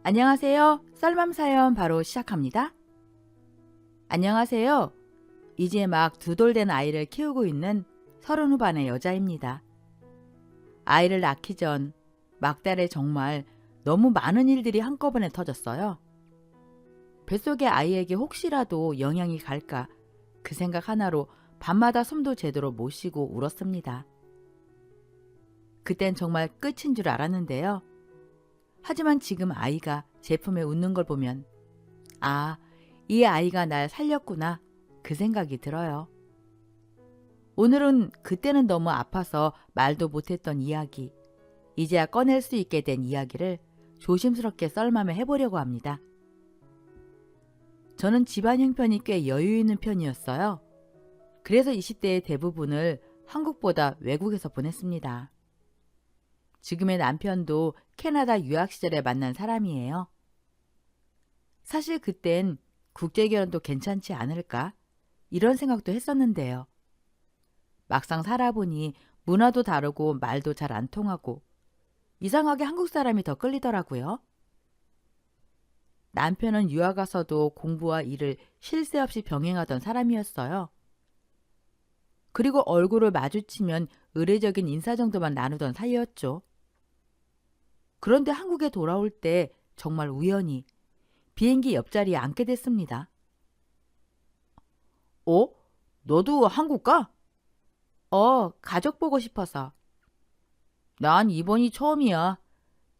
안녕하세요. 썰맘 사연 바로 시작합니다. 안녕하세요. 이제 막 2돌 된 아이를 키우고 있는 30 후반의 여자입니다. 아이를 낳기 전 막달에 정말 너무 많은 일들이 한꺼번에 터졌어요. 뱃속의 아이에게 혹시라도 영향이 갈까 그 생각 하나로 밤마다 숨도 제대로 못 쉬고 울었습니다. 그땐 정말 끝인 줄 알았는데요. 하지만 지금 아이가 제품에 웃는 걸 보면 아, 이 아이가 날 살렸구나 그 생각이 들어요. 오늘은 그때는 너무 아파서 말도 못했던 이야기, 이제야 꺼낼 수 있게 된 이야기를 조심스럽게 썰맘에 해보려고 합니다. 저는 집안 형편이 꽤 여유 있는 편이었어요. 그래서 20대의 대부분을 한국보다 외국에서 보냈습니다. 지금의 남편도 캐나다 유학 시절에 만난 사람이에요. 사실 그땐 국제결혼도 괜찮지 않을까? 이런 생각도 했었는데요. 막상 살아보니 문화도 다르고 말도 잘 안 통하고 이상하게 한국 사람이 더 끌리더라고요. 남편은 유학 가서도 공부와 일을 쉴 새 없이 병행하던 사람이었어요. 그리고 얼굴을 마주치면 의례적인 인사 정도만 나누던 사이였죠. 그런데 한국에 돌아올 때 정말 우연히 비행기 옆자리에 앉게 됐습니다. 어? 너도 한국 가? 가족 보고 싶어서. 난 이번이 처음이야.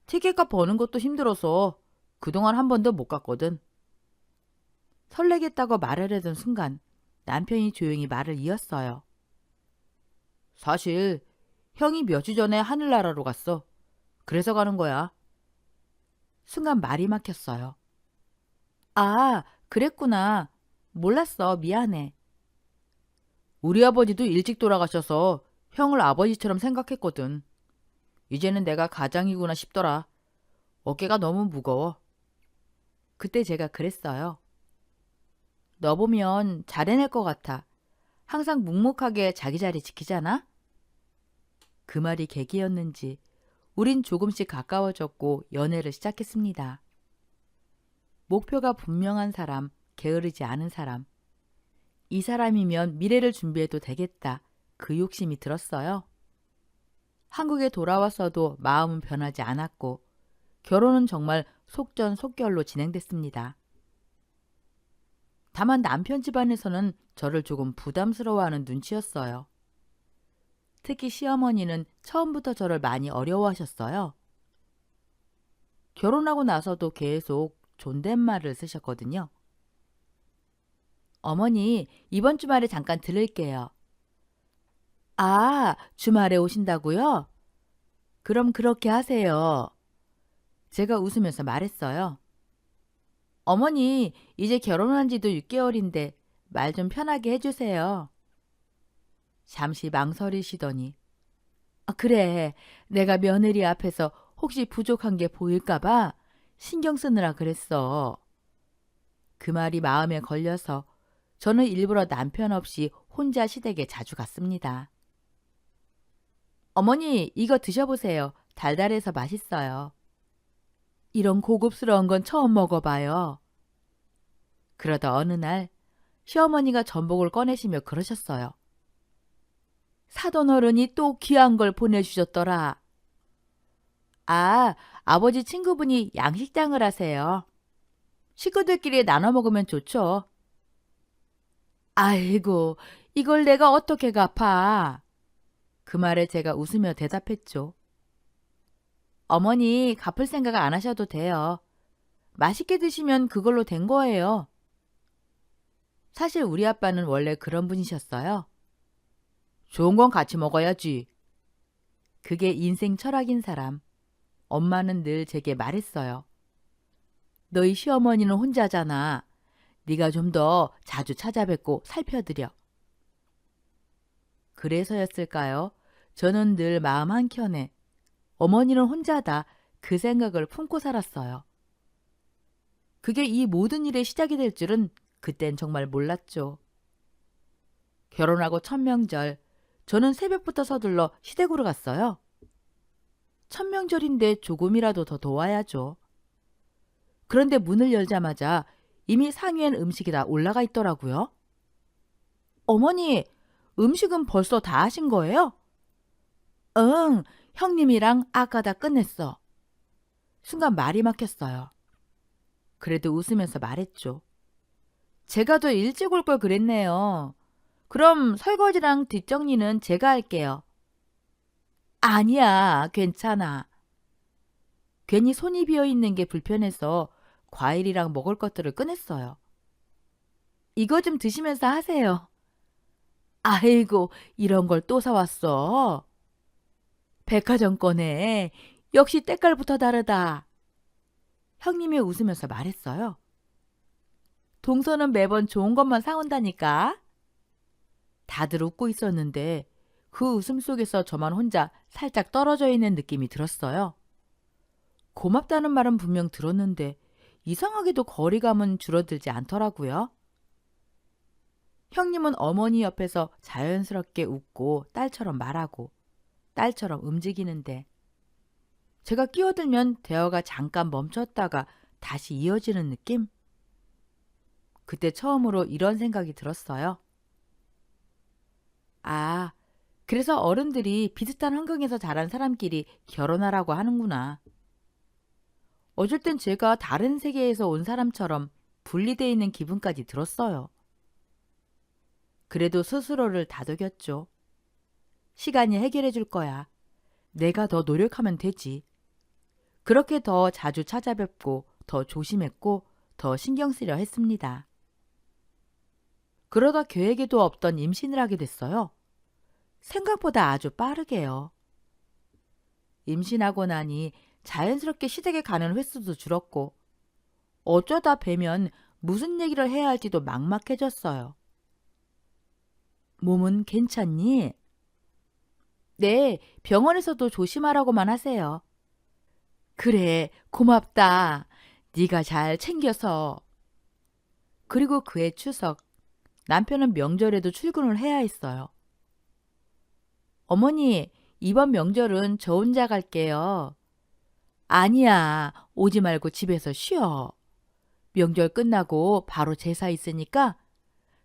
티켓값 버는 것도 힘들어서 그동안 한 번도 못 갔거든. 설레겠다고 말을 하던 순간 남편이 조용히 말을 이었어요. 사실 형이 몇 주 전에 하늘나라로 갔어. 그래서 가는 거야. 순간 말이 막혔어요. 아, 그랬구나. 몰랐어. 미안해. 우리 아버지도 일찍 돌아가셔서 형을 아버지처럼 생각했거든. 이제는 내가 가장이구나 싶더라. 어깨가 너무 무거워. 그때 제가 그랬어요. 너 보면 잘해낼 것 같아. 항상 묵묵하게 자기 자리 지키잖아? 그 말이 계기였는지 우린 조금씩 가까워졌고 연애를 시작했습니다. 목표가 분명한 사람, 게으르지 않은 사람. 이 사람이면 미래를 준비해도 되겠다. 그 욕심이 들었어요. 한국에 돌아왔어도 마음은 변하지 않았고 결혼은 정말 속전속결로 진행됐습니다. 다만 남편 집안에서는 저를 조금 부담스러워하는 눈치였어요. 특히 시어머니는 처음부터 저를 많이 어려워하셨어요. 결혼하고 나서도 계속 존댓말을 쓰셨거든요. 어머니, 이번 주말에 잠깐 들를게요. 아, 주말에 오신다고요? 그럼 그렇게 하세요. 제가 웃으면서 말했어요. 어머니, 이제 결혼한 지도 6개월인데 말 좀 편하게 해주세요. 잠시 망설이시더니 그래, 내가 며느리 앞에서 혹시 부족한 게 보일까봐 신경 쓰느라 그랬어. 그 말이 마음에 걸려서 저는 일부러 남편 없이 혼자 시댁에 자주 갔습니다. 어머니, 이거 드셔보세요. 달달해서 맛있어요. 이런 고급스러운 건 처음 먹어봐요. 그러다 어느 날 시어머니가 전복을 꺼내시며 그러셨어요. 사돈 어른이 또 귀한 걸 보내주셨더라. 아, 아버지 친구분이 양식장을 하세요. 식구들끼리 나눠 먹으면 좋죠. 아이고, 이걸 내가 어떻게 갚아? 그 말에 제가 웃으며 대답했죠. 어머니, 갚을 생각 안 하셔도 돼요. 맛있게 드시면 그걸로 된 거예요. 사실 우리 아빠는 원래 그런 분이셨어요. 좋은 건 같이 먹어야지. 그게 인생 철학인 사람. 엄마는 늘 제게 말했어요. 너희 시어머니는 혼자잖아. 네가 좀 더 자주 찾아뵙고 살펴드려. 그래서였을까요? 저는 늘 마음 한켠에 어머니는 혼자다 그 생각을 품고 살았어요. 그게 이 모든 일의 시작이 될 줄은 그땐 정말 몰랐죠. 결혼하고 첫 명절, 저는 새벽부터 서둘러 시댁으로 갔어요. 첫 명절인데 조금이라도 더 도와야죠. 그런데 문을 열자마자 이미 상위엔 음식이 다 올라가 있더라고요. 어머니, 음식은 벌써 다 하신 거예요? 응, 형님이랑 아까 다 끝냈어. 순간 말이 막혔어요. 그래도 웃으면서 말했죠. 제가 더 일찍 올 걸 그랬네요. 그럼 설거지랑 뒷정리는 제가 할게요. 아니야, 괜찮아. 괜히 손이 비어 있는 게 불편해서 과일이랑 먹을 것들을 꺼냈어요. 이거 좀 드시면서 하세요. 아이고, 이런 걸 또 사왔어. 백화점 거네. 역시 때깔부터 다르다. 형님이 웃으면서 말했어요. 동서는 매번 좋은 것만 사온다니까. 다들 웃고 있었는데 그 웃음 속에서 저만 혼자 살짝 떨어져 있는 느낌이 들었어요. 고맙다는 말은 분명 들었는데 이상하게도 거리감은 줄어들지 않더라고요. 형님은 어머니 옆에서 자연스럽게 웃고 딸처럼 말하고 딸처럼 움직이는데 제가 끼어들면 대화가 잠깐 멈췄다가 다시 이어지는 느낌? 그때 처음으로 이런 생각이 들었어요. 아, 그래서 어른들이 비슷한 환경에서 자란 사람끼리 결혼하라고 하는구나. 어쩔 땐 제가 다른 세계에서 온 사람처럼 분리되어 있는 기분까지 들었어요. 그래도 스스로를 다독였죠. 시간이 해결해 줄 거야. 내가 더 노력하면 되지. 그렇게 더 자주 찾아뵙고 더 조심했고 더 신경 쓰려 했습니다. 그러다 계획에도 없던 임신을 하게 됐어요. 생각보다 아주 빠르게요. 임신하고 나니 자연스럽게 시댁에 가는 횟수도 줄었고 어쩌다 뵈면 무슨 얘기를 해야 할지도 막막해졌어요. 몸은 괜찮니? 네, 병원에서도 조심하라고만 하세요. 그래, 고맙다. 네가 잘 챙겨서. 그리고 그해 추석, 남편은 명절에도 출근을 해야 했어요. 어머니, 이번 명절은 저 혼자 갈게요. 아니야, 오지 말고 집에서 쉬어. 명절 끝나고 바로 제사 있으니까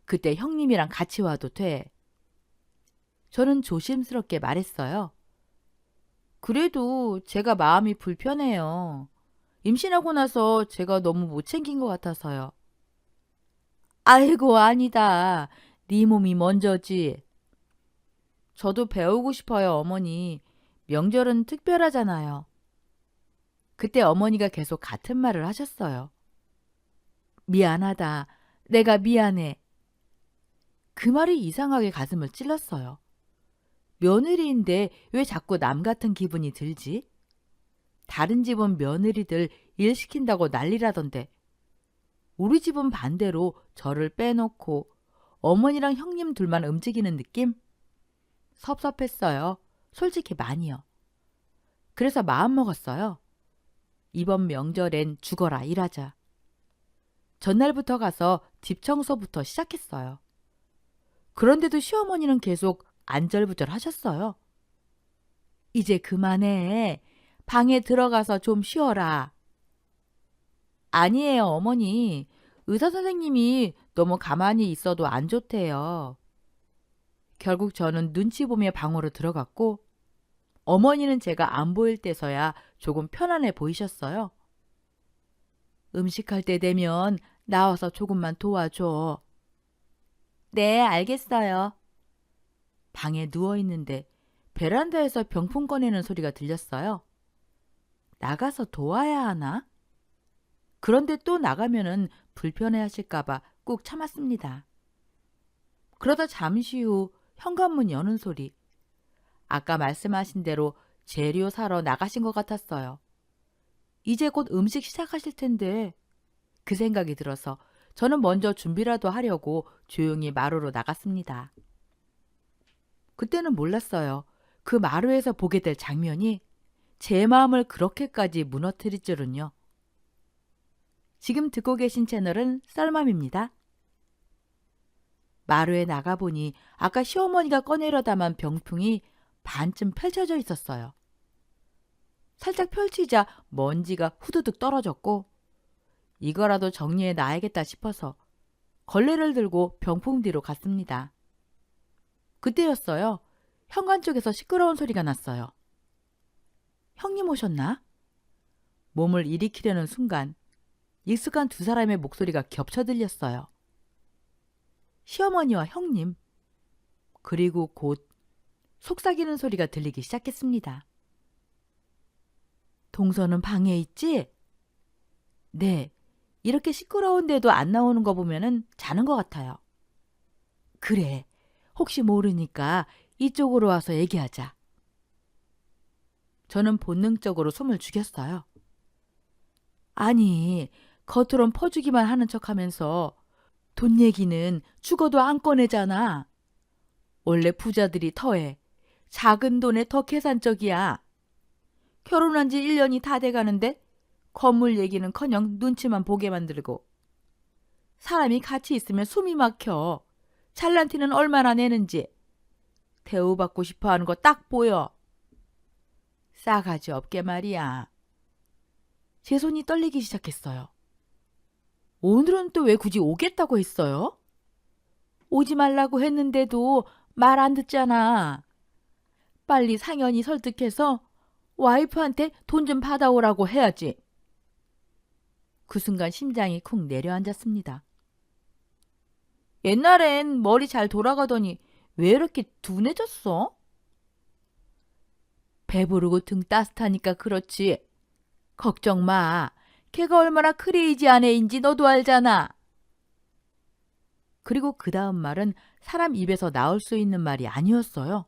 그때 형님이랑 같이 와도 돼. 저는 조심스럽게 말했어요. 그래도 제가 마음이 불편해요. 임신하고 나서 제가 너무 못 챙긴 것 같아서요. 아이고, 아니다. 네 몸이 먼저지. 저도 배우고 싶어요, 어머니. 명절은 특별하잖아요. 그때 어머니가 계속 같은 말을 하셨어요. 미안하다. 내가 미안해. 그 말이 이상하게 가슴을 찔렀어요. 며느리인데 왜 자꾸 남 같은 기분이 들지? 다른 집은 며느리들 일 시킨다고 난리라던데 우리 집은 반대로 저를 빼놓고 어머니랑 형님 둘만 움직이는 느낌? 섭섭했어요. 솔직히 많이요. 그래서 마음먹었어요. 이번 명절엔 죽어라 일하자. 전날부터 가서 집 청소부터 시작했어요. 그런데도 시어머니는 계속 안절부절 하셨어요. 이제 그만해. 방에 들어가서 좀 쉬어라. 아니에요, 어머니. 의사 선생님이 너무 가만히 있어도 안 좋대요. 결국 저는 눈치 보며 방으로 들어갔고 어머니는 제가 안 보일 때서야 조금 편안해 보이셨어요. 음식할 때 되면 나와서 조금만 도와줘. 네, 알겠어요. 방에 누워 있는데 베란다에서 병풍 꺼내는 소리가 들렸어요. 나가서 도와야 하나? 그런데 또 나가면은 불편해 하실까봐 꾹 참았습니다. 그러다 잠시 후 현관문 여는 소리. 아까 말씀하신 대로 재료 사러 나가신 것 같았어요. 이제 곧 음식 시작하실 텐데 그 생각이 들어서 저는 먼저 준비라도 하려고 조용히 마루로 나갔습니다. 그때는 몰랐어요. 그 마루에서 보게 될 장면이 제 마음을 그렇게까지 무너뜨릴 줄은요. 지금 듣고 계신 채널은 썰맘입니다. 마루에 나가보니 아까 시어머니가 꺼내려 담은 병풍이 반쯤 펼쳐져 있었어요. 살짝 펼치자 먼지가 후두둑 떨어졌고 이거라도 정리해 놔야겠다 싶어서 걸레를 들고 병풍 뒤로 갔습니다. 그때였어요. 현관 쪽에서 시끄러운 소리가 났어요. 형님 오셨나? 몸을 일으키려는 순간 익숙한 두 사람의 목소리가 겹쳐 들렸어요. 시어머니와 형님. 그리고 곧 속삭이는 소리가 들리기 시작했습니다. 동서는 방에 있지? 네. 이렇게 시끄러운데도 안 나오는 거 보면은 자는 것 같아요. 그래. 혹시 모르니까 이쪽으로 와서 얘기하자. 저는 본능적으로 숨을 죽였어요. 아니, 겉으론 퍼주기만 하는 척하면서 돈 얘기는 죽어도 안 꺼내잖아. 원래 부자들이 더해. 작은 돈에 더 계산적이야. 결혼한 지 1년이 다 돼가는데 건물 얘기는커녕 눈치만 보게 만들고. 사람이 같이 있으면 숨이 막혀. 잘난 티는 얼마나 내는지. 대우받고 싶어하는 거 딱 보여. 싸가지 없게 말이야. 제 손이 떨리기 시작했어요. 오늘은 또 왜 굳이 오겠다고 했어요? 오지 말라고 했는데도 말 안 듣잖아. 빨리 상연히 설득해서 와이프한테 돈 좀 받아오라고 해야지. 그 순간 심장이 쿵 내려앉았습니다. 옛날엔 머리 잘 돌아가더니 왜 이렇게 둔해졌어? 배부르고 등 따뜻하니까 그렇지. 걱정 마. 걔가 얼마나 크레이지한 애인지 너도 알잖아. 그리고 그 다음 말은 사람 입에서 나올 수 있는 말이 아니었어요.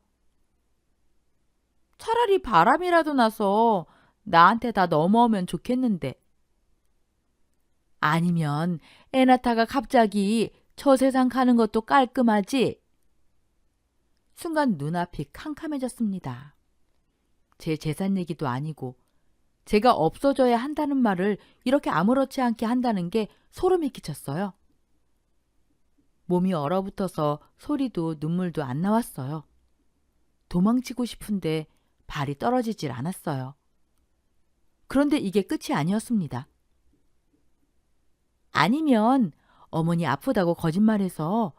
차라리 바람이라도 나서 나한테 다 넘어오면 좋겠는데. 아니면 애나타가 갑자기 저 세상 가는 것도 깔끔하지? 순간 눈앞이 캄캄해졌습니다. 제 재산 얘기도 아니고 제가 없어져야 한다는 말을 이렇게 아무렇지 않게 한다는 게 소름이 끼쳤어요. 몸이 얼어붙어서 소리도 눈물도 안 나왔어요. 도망치고 싶은데 발이 떨어지질 않았어요. 그런데 이게 끝이 아니었습니다. 아니면 어머니 아프다고 거짓말해서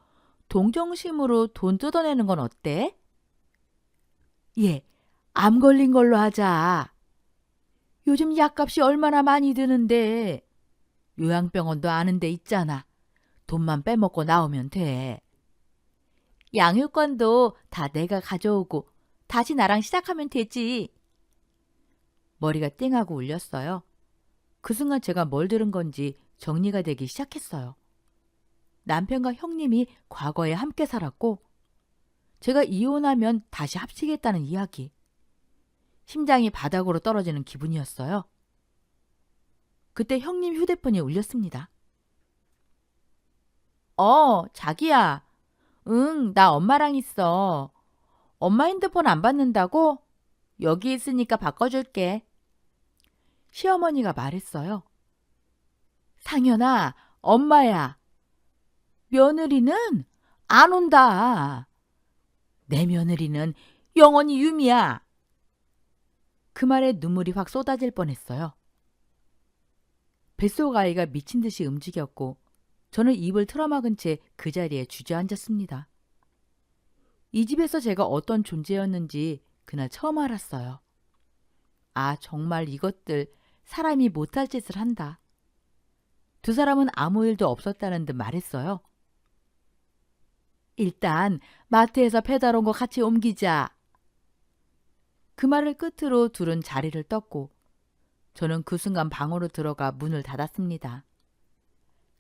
동정심으로 돈 뜯어내는 건 어때? 예, 암 걸린 걸로 하자. 요즘 약값이 얼마나 많이 드는데. 요양병원도 아는 데 있잖아. 돈만 빼먹고 나오면 돼. 양육권도 다 내가 가져오고 다시 나랑 시작하면 되지. 머리가 띵하고 울렸어요. 그 순간 제가 뭘 들은 건지 정리가 되기 시작했어요. 남편과 형님이 과거에 함께 살았고 제가 이혼하면 다시 합치겠다는 이야기. 심장이 바닥으로 떨어지는 기분이었어요. 그때 형님 휴대폰이 울렸습니다. 자기야. 응, 나 엄마랑 있어. 엄마 핸드폰 안 받는다고? 여기 있으니까 바꿔줄게. 시어머니가 말했어요. 상현아, 엄마야. 며느리는 안 온다. 내 며느리는 영원히 유미야. 그 말에 눈물이 확 쏟아질 뻔했어요. 뱃속 아이가 미친 듯이 움직였고 저는 입을 틀어막은 채 그 자리에 주저앉았습니다. 이 집에서 제가 어떤 존재였는지 그날 처음 알았어요. 아, 정말 이것들 사람이 못할 짓을 한다. 두 사람은 아무 일도 없었다는 듯 말했어요. 일단 마트에서 배달 온 거 같이 옮기자. 그 말을 끝으로 둘은 자리를 떴고 저는 그 순간 방으로 들어가 문을 닫았습니다.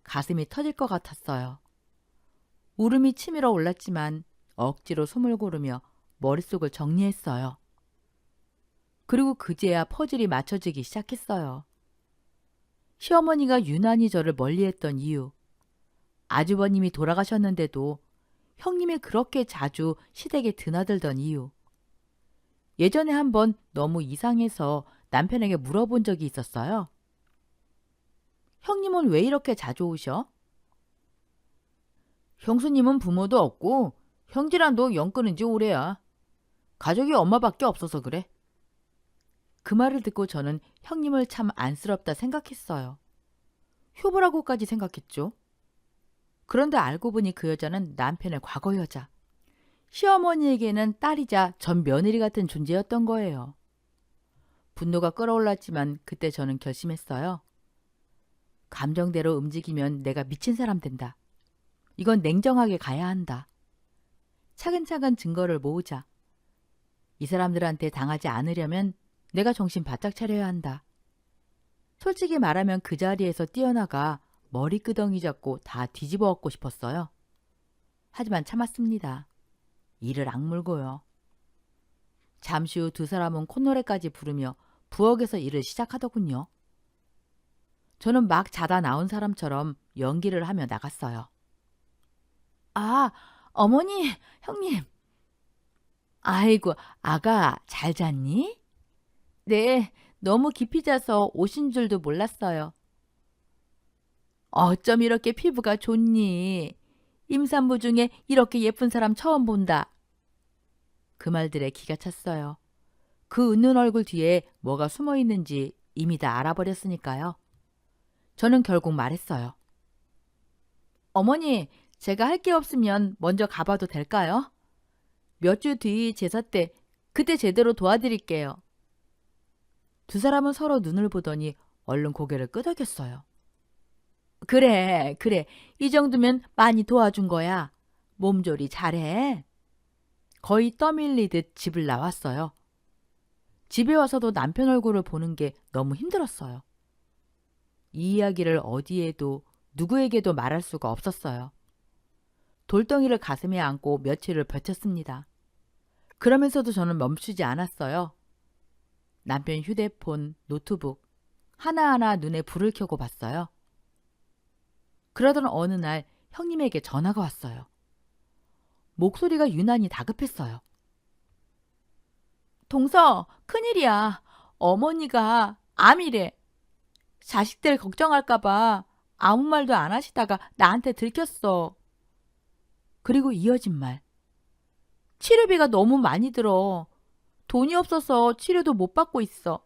가슴이 터질 것 같았어요. 울음이 치밀어 올랐지만 억지로 숨을 고르며 머릿속을 정리했어요. 그리고 그제야 퍼즐이 맞춰지기 시작했어요. 시어머니가 유난히 저를 멀리했던 이유, 아주버님이 돌아가셨는데도 형님이 그렇게 자주 시댁에 드나들던 이유, 예전에 한번 너무 이상해서 남편에게 물어본 적이 있었어요. 형님은 왜 이렇게 자주 오셔? 형수님은 부모도 없고 형제랑도 연 끊은 지 오래야. 가족이 엄마밖에 없어서 그래. 그 말을 듣고 저는 형님을 참 안쓰럽다 생각했어요. 효부라고까지 생각했죠. 그런데 알고 보니 그 여자는 남편의 과거 여자. 시어머니에게는 딸이자 전 며느리 같은 존재였던 거예요. 분노가 끌어올랐지만 그때 저는 결심했어요. 감정대로 움직이면 내가 미친 사람 된다. 이건 냉정하게 가야 한다. 차근차근 증거를 모으자. 이 사람들한테 당하지 않으려면 내가 정신 바짝 차려야 한다. 솔직히 말하면 그 자리에서 뛰어나가 머리끄덩이 잡고 다 뒤집어 엎고 싶었어요. 하지만 참았습니다. 이를 악물고요. 잠시 후 두 사람은 콧노래까지 부르며 부엌에서 일을 시작하더군요. 저는 막 자다 나온 사람처럼 연기를 하며 나갔어요. 아, 어머니, 형님. 아이고, 아가 잘 잤니? 네, 너무 깊이 자서 오신 줄도 몰랐어요. 어쩜 이렇게 피부가 좋니? 임산부 중에 이렇게 예쁜 사람 처음 본다. 그 말들에 기가 찼어요. 그 웃는 얼굴 뒤에 뭐가 숨어 있는지 이미 다 알아버렸으니까요. 저는 결국 말했어요. 어머니, 제가 할 게 없으면 먼저 가봐도 될까요? 몇 주 뒤 제사 때 그때 제대로 도와드릴게요. 두 사람은 서로 눈을 보더니 얼른 고개를 끄덕였어요. 그래, 그래. 이 정도면 많이 도와준 거야. 몸조리 잘해. 거의 떠밀리듯 집을 나왔어요. 집에 와서도 남편 얼굴을 보는 게 너무 힘들었어요. 이 이야기를 어디에도 누구에게도 말할 수가 없었어요. 돌덩이를 가슴에 안고 며칠을 버텼습니다. 그러면서도 저는 멈추지 않았어요. 남편 휴대폰, 노트북 하나하나 눈에 불을 켜고 봤어요. 그러던 어느 날 형님에게 전화가 왔어요. 목소리가 유난히 다급했어요. 동서, 큰일이야. 어머니가 암이래. 자식들 걱정할까봐 아무 말도 안 하시다가 나한테 들켰어. 그리고 이어진 말. 치료비가 너무 많이 들어. 돈이 없어서 치료도 못 받고 있어.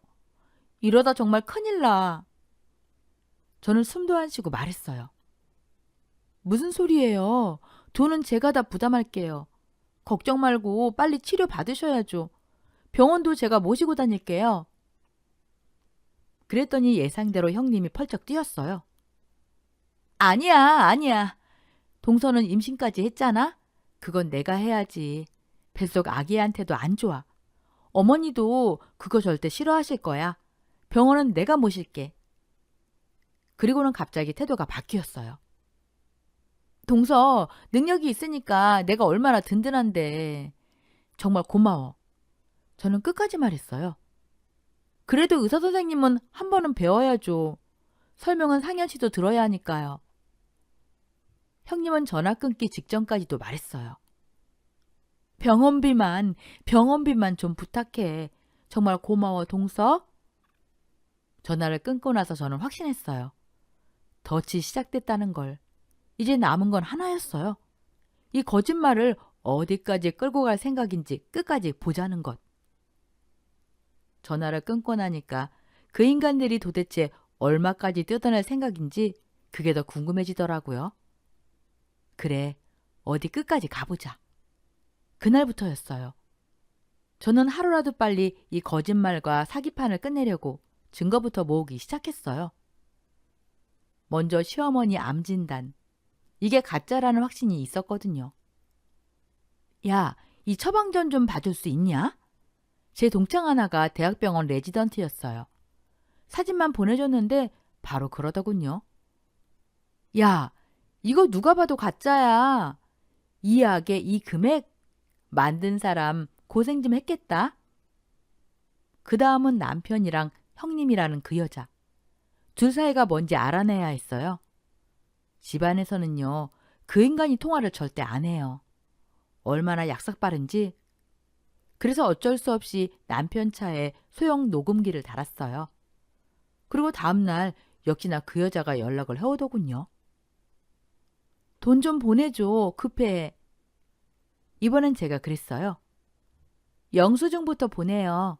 이러다 정말 큰일 나. 저는 숨도 안 쉬고 말했어요. 무슨 소리예요? 돈은 제가 다 부담할게요. 걱정 말고 빨리 치료 받으셔야죠. 병원도 제가 모시고 다닐게요. 그랬더니 예상대로 형님이 펄쩍 뛰었어요. 아니야, 아니야. 동서는 임신까지 했잖아? 그건 내가 해야지. 뱃속 아기한테도 안 좋아. 어머니도 그거 절대 싫어하실 거야. 병원은 내가 모실게. 그리고는 갑자기 태도가 바뀌었어요. 동서, 능력이 있으니까 내가 얼마나 든든한데. 정말 고마워. 저는 끝까지 말했어요. 그래도 의사 선생님은 한 번은 배워야죠. 설명은 상현 씨도 들어야 하니까요. 형님은 전화 끊기 직전까지도 말했어요. 병원비만 좀 부탁해. 정말 고마워, 동서. 전화를 끊고 나서 저는 확신했어요. 덫이 시작됐다는 걸. 이제 남은 건 하나였어요. 이 거짓말을 어디까지 끌고 갈 생각인지 끝까지 보자는 것. 전화를 끊고 나니까 그 인간들이 도대체 얼마까지 뜯어낼 생각인지 그게 더 궁금해지더라고요. 그래, 어디 끝까지 가보자. 그날부터였어요. 저는 하루라도 빨리 이 거짓말과 사기판을 끝내려고 증거부터 모으기 시작했어요. 먼저 시어머니 암 진단. 이게 가짜라는 확신이 있었거든요. 야, 이 처방전 좀 봐줄 수 있냐? 제 동창 하나가 대학병원 레지던트였어요. 사진만 보내줬는데 바로 그러더군요. 야, 이거 누가 봐도 가짜야. 이 약에 이 금액? 만든 사람 고생 좀 했겠다. 그 다음은 남편이랑 형님이라는 그 여자. 둘 사이가 뭔지 알아내야 했어요. 집안에서는요, 그 인간이 통화를 절대 안 해요. 얼마나 약삭 빠른지. 그래서 어쩔 수 없이 남편 차에 소형 녹음기를 달았어요. 그리고 다음날 역시나 그 여자가 연락을 해오더군요. 돈 좀 보내줘, 급해. 이번엔 제가 그랬어요. 영수증부터 보내요.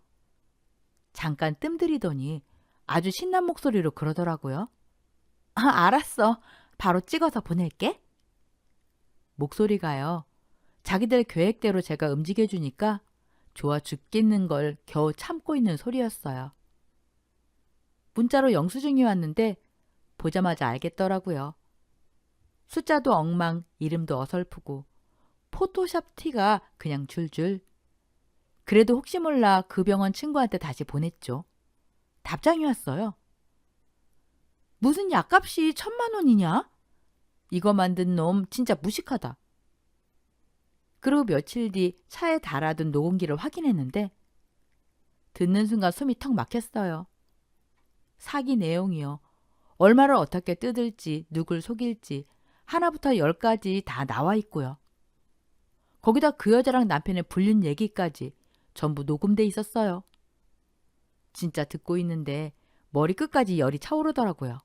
잠깐 뜸들이더니 아주 신난 목소리로 그러더라고요. 알았어. 바로 찍어서 보낼게. 목소리가요. 자기들 계획대로 제가 움직여주니까 좋아 죽겠는 걸 겨우 참고 있는 소리였어요. 문자로 영수증이 왔는데 보자마자 알겠더라고요. 숫자도 엉망, 이름도 어설프고 포토샵 티가 그냥 줄줄. 그래도 혹시 몰라 그 병원 친구한테 다시 보냈죠. 답장이 왔어요. 무슨 약값이 1,000만 원이냐? 이거 만든 놈 진짜 무식하다. 그리고 며칠 뒤 차에 달아둔 녹음기를 확인했는데 듣는 순간 숨이 턱 막혔어요. 사기 내용이요. 얼마를 어떻게 뜯을지, 누굴 속일지 하나부터 10까지 다 나와 있고요. 거기다 그 여자랑 남편의 불륜 얘기까지 전부 녹음돼 있었어요. 진짜 듣고 있는데 머리끝까지 열이 차오르더라고요.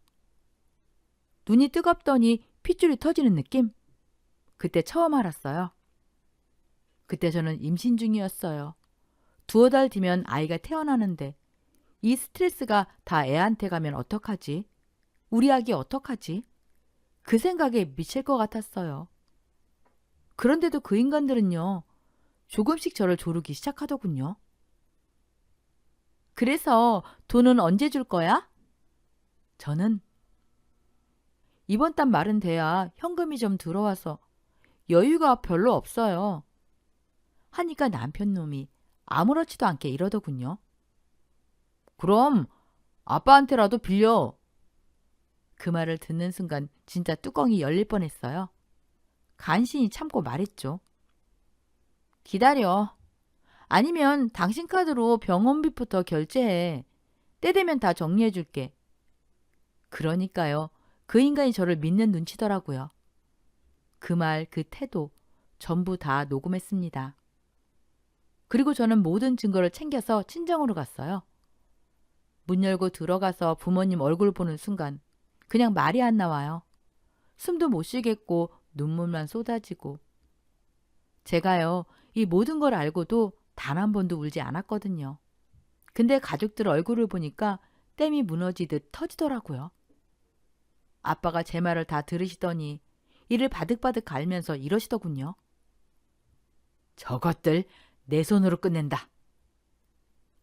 눈이 뜨겁더니 핏줄이 터지는 느낌? 그때 처음 알았어요. 그때 저는 임신 중이었어요. 2달 뒤면 아이가 태어나는데 이 스트레스가 다 애한테 가면 어떡하지? 우리 아기 어떡하지? 그 생각에 미칠 것 같았어요. 그런데도 그 인간들은요. 조금씩 저를 조르기 시작하더군요. 그래서 돈은 언제 줄 거야? 저는 이번 달 말은 돼야 현금이 좀 들어와서 여유가 별로 없어요. 하니까 남편 놈이 아무렇지도 않게 이러더군요. 그럼 아빠한테라도 빌려. 그 말을 듣는 순간 진짜 뚜껑이 열릴 뻔했어요. 간신히 참고 말했죠. 기다려. 아니면 당신 카드로 병원비부터 결제해. 때 되면 다 정리해 줄게. 그러니까요. 그 인간이 저를 믿는 눈치더라고요. 그 말, 그 태도 전부 다 녹음했습니다. 그리고 저는 모든 증거를 챙겨서 친정으로 갔어요. 문 열고 들어가서 부모님 얼굴 보는 순간 그냥 말이 안 나와요. 숨도 못 쉬겠고 눈물만 쏟아지고. 제가요, 이 모든 걸 알고도 단 한 번도 울지 않았거든요. 근데 가족들 얼굴을 보니까 댐이 무너지듯 터지더라고요. 아빠가 제 말을 다 들으시더니 이를 바득바득 갈면서 이러시더군요. 저것들 내 손으로 끝낸다.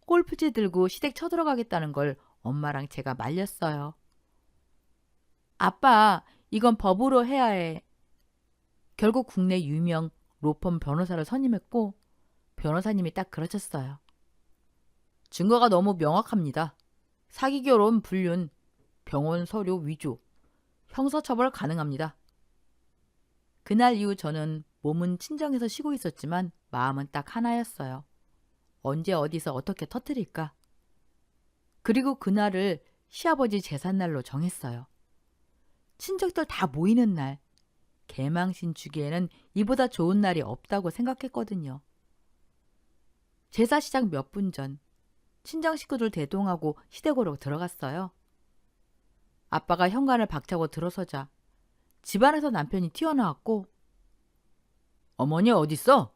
골프채 들고 시댁 쳐들어가겠다는 걸 엄마랑 제가 말렸어요. 아빠, 이건 법으로 해야 해. 결국 국내 유명 로펌 변호사를 선임했고 변호사님이 딱 그러셨어요. 증거가 너무 명확합니다. 사기 결혼, 불륜, 병원 서류 위조, 형사처벌 가능합니다. 그날 이후 저는 몸은 친정에서 쉬고 있었지만 마음은 딱 하나였어요. 언제 어디서 어떻게 터뜨릴까? 그리고 그날을 시아버지 제삿날로 정했어요. 친척들 다 모이는 날, 개망신 주기에는 이보다 좋은 날이 없다고 생각했거든요. 제사 시작 몇 분 전, 친정 식구들 대동하고 시댁으로 들어갔어요. 아빠가 현관을 박차고 들어서자 집안에서 남편이 튀어나왔고 어머니 어딨어?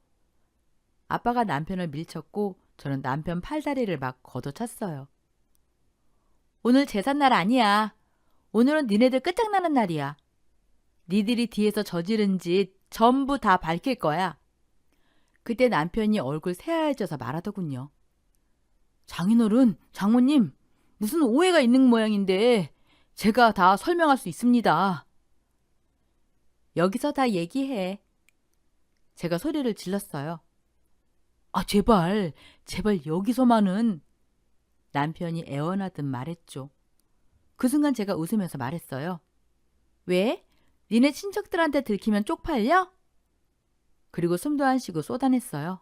아빠가 남편을 밀쳤고 저는 남편 팔다리를 막 걷어찼어요. 오늘 제삿날 아니야. 오늘은 니네들 끝장나는 날이야. 니들이 뒤에서 저지른 짓 전부 다 밝힐 거야. 그때 남편이 얼굴 새하얘져서 말하더군요. 장인어른, 장모님, 무슨 오해가 있는 모양인데 제가 다 설명할 수 있습니다. 여기서 다 얘기해. 제가 소리를 질렀어요. 아, 제발 여기서만은. 남편이 애원하듯 말했죠. 그 순간 제가 웃으면서 말했어요. 왜? 니네 친척들한테 들키면 쪽팔려? 그리고 숨도 안 쉬고 쏟아냈어요.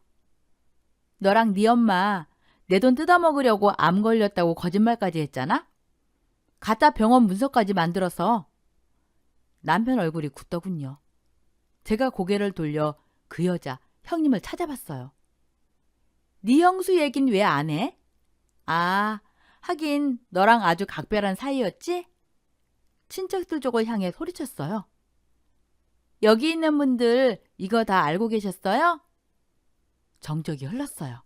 너랑 네 엄마 내 돈 뜯어먹으려고 암 걸렸다고 거짓말까지 했잖아? 가짜 병원 문서까지 만들어서. 남편 얼굴이 굳더군요. 제가 고개를 돌려 그 여자, 형님을 찾아봤어요. 네 형수 얘긴 왜 안 해? 아, 하긴 너랑 아주 각별한 사이였지? 친척들 쪽을 향해 소리쳤어요. 여기 있는 분들 이거 다 알고 계셨어요? 정적이 흘렀어요.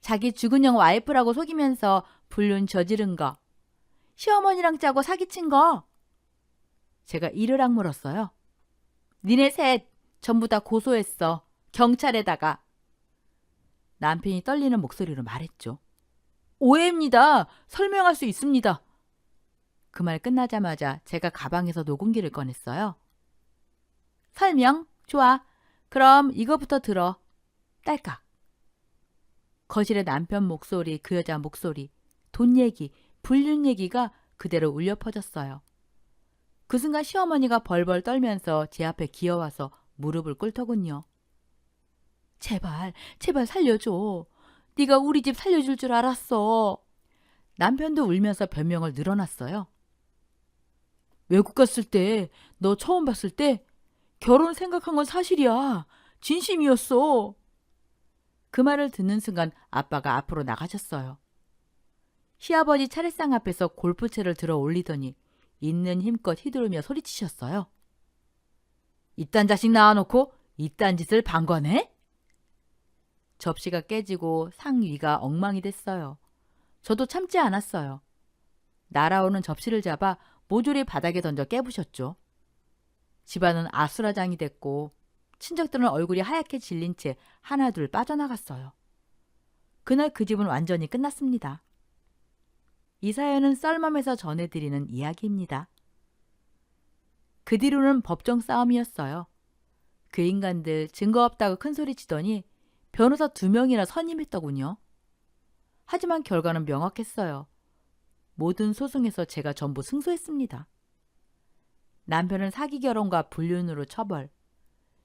자기 죽은 형 와이프라고 속이면서 불륜 저지른 거. 시어머니랑 짜고 사기친 거. 제가 이를 악물었어요. 니네 셋 전부 다 고소했어. 경찰에다가. 남편이 떨리는 목소리로 말했죠. 오해입니다. 설명할 수 있습니다. 그 말 끝나자마자 제가 가방에서 녹음기를 꺼냈어요. 설명? 좋아. 그럼 이거부터 들어. 딸깍. 거실에 남편 목소리, 그 여자 목소리, 돈 얘기, 불륜 얘기가 그대로 울려 퍼졌어요. 그 순간 시어머니가 벌벌 떨면서 제 앞에 기어와서 무릎을 꿇더군요. 제발, 제발 살려줘. 네가 우리 집 살려줄 줄 알았어. 남편도 울면서 변명을 늘어놨어요. 외국 갔을 때, 너 처음 봤을 때 결혼 생각한 건 사실이야. 진심이었어. 그 말을 듣는 순간 아빠가 앞으로 나가셨어요. 시아버지 차례상 앞에서 골프채를 들어 올리더니 있는 힘껏 휘두르며 소리치셨어요. 이딴 자식 낳아놓고 이딴 짓을 방관해? 접시가 깨지고 상 위가 엉망이 됐어요. 저도 참지 않았어요. 날아오는 접시를 잡아 모조리 바닥에 던져 깨부셨죠. 집안은 아수라장이 됐고 친척들은 얼굴이 하얗게 질린 채 하나둘 빠져나갔어요. 그날 그 집은 완전히 끝났습니다. 이 사연은 썰맘에서 전해드리는 이야기입니다. 그 뒤로는 법정 싸움이었어요. 그 인간들 증거 없다고 큰소리치더니 변호사 2명이나 선임했더군요. 하지만 결과는 명확했어요. 모든 소송에서 제가 전부 승소했습니다. 남편은 사기 결혼과 불륜으로 처벌,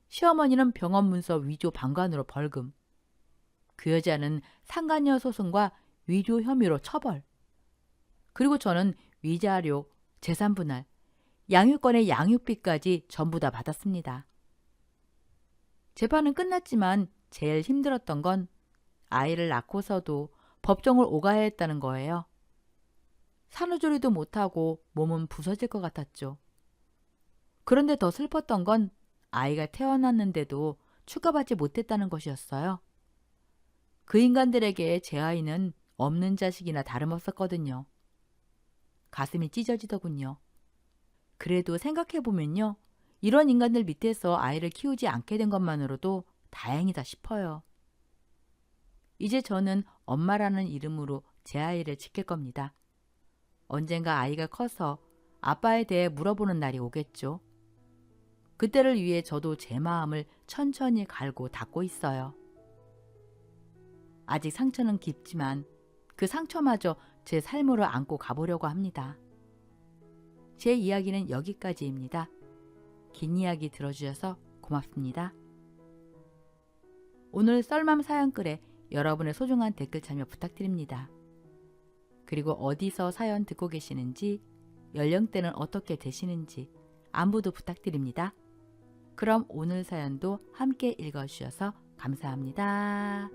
시어머니는 병원 문서 위조 방관으로 벌금, 그 여자는 상간녀 소송과 위조 혐의로 처벌, 그리고 저는 위자료, 재산분할, 양육권의 양육비까지 전부 다 받았습니다. 재판은 끝났지만 제일 힘들었던 건 아이를 낳고서도 법정을 오가야 했다는 거예요. 산후조리도 못하고 몸은 부서질 것 같았죠. 그런데 더 슬펐던 건 아이가 태어났는데도 추가받지 못했다는 것이었어요. 그 인간들에게 제 아이는 없는 자식이나 다름없었거든요. 가슴이 찢어지더군요. 그래도 생각해보면요. 이런 인간들 밑에서 아이를 키우지 않게 된 것만으로도 다행이다 싶어요. 이제 저는 엄마라는 이름으로 제 아이를 지킬 겁니다. 언젠가 아이가 커서 아빠에 대해 물어보는 날이 오겠죠. 그때를 위해 저도 제 마음을 천천히 갈고 닦고 있어요. 아직 상처는 깊지만 그 상처마저 제 삶으로 안고 가보려고 합니다. 제 이야기는 여기까지입니다. 긴 이야기 들어주셔서 고맙습니다. 오늘 썰맘 사연글에 여러분의 소중한 댓글 참여 부탁드립니다. 그리고 어디서 사연 듣고 계시는지, 연령대는 어떻게 되시는지 안부도 부탁드립니다. 그럼 오늘 사연도 함께 읽어주셔서 감사합니다.